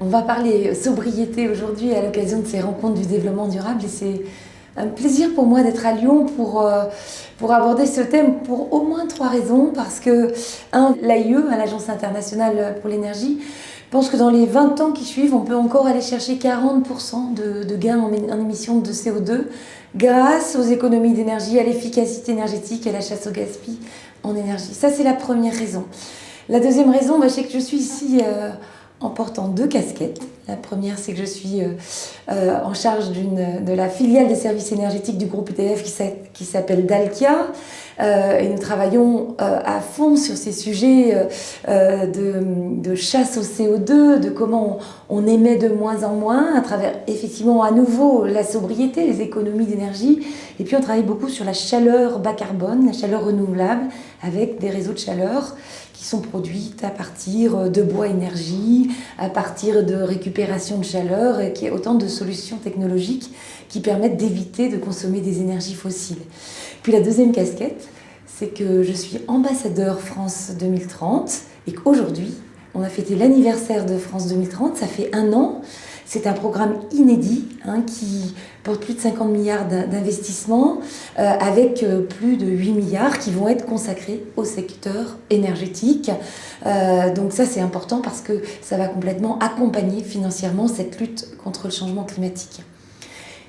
On va parler sobriété aujourd'hui à l'occasion de ces rencontres du développement durable et c'est un plaisir pour moi d'être à Lyon pour aborder ce thème pour au moins 3 raisons. Parce que, l'AIE, l'Agence internationale pour l'énergie, pense que dans les 20 ans qui suivent, on peut encore aller chercher 40% de gains en émissions de CO2 grâce aux économies d'énergie, à l'efficacité énergétique et à la chasse au gaspillage en énergie. Ça, c'est la première raison. La deuxième raison, c'est que je suis ici en portant 2 casquettes. La première, c'est que je suis en charge de la filiale des services énergétiques du groupe EDF qui s'appelle Dalkia. Et nous travaillons à fond sur ces sujets de chasse au CO2, de comment on émet de moins en moins à travers effectivement à nouveau la sobriété, les économies d'énergie. Et puis on travaille beaucoup sur la chaleur bas carbone, la chaleur renouvelable, avec des réseaux de chaleur qui sont produites à partir de bois énergie, à partir de récupération de chaleur, et qui est autant de solutions technologiques qui permettent d'éviter de consommer des énergies fossiles. Puis la deuxième casquette, c'est que je suis ambassadeur France 2030 et qu'aujourd'hui, on a fêté l'anniversaire de France 2030, ça fait 1 an. C'est un programme inédit qui porte plus de 50 milliards d'investissements avec plus de 8 milliards qui vont être consacrés au secteur énergétique. Donc ça, c'est important parce que ça va complètement accompagner financièrement cette lutte contre le changement climatique.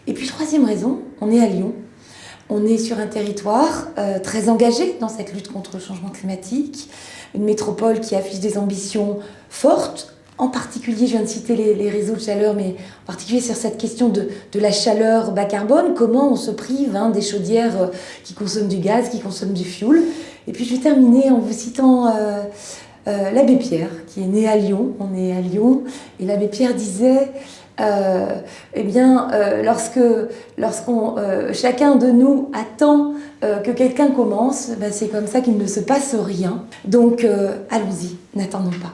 Et puis, 3e raison, on est à Lyon. On est sur un territoire très engagé dans cette lutte contre le changement climatique, une métropole qui affiche des ambitions fortes. En particulier, je viens de citer les réseaux de chaleur, mais en particulier sur cette question de la chaleur bas carbone, comment on se prive des chaudières qui consomment du gaz, qui consomment du fioul. Et puis je vais terminer en vous citant l'abbé Pierre, qui est né à Lyon. On est à Lyon, et l'abbé Pierre disait lorsqu'on chacun de nous attend que quelqu'un commence, c'est comme ça qu'il ne se passe rien. Donc allons-y, n'attendons pas.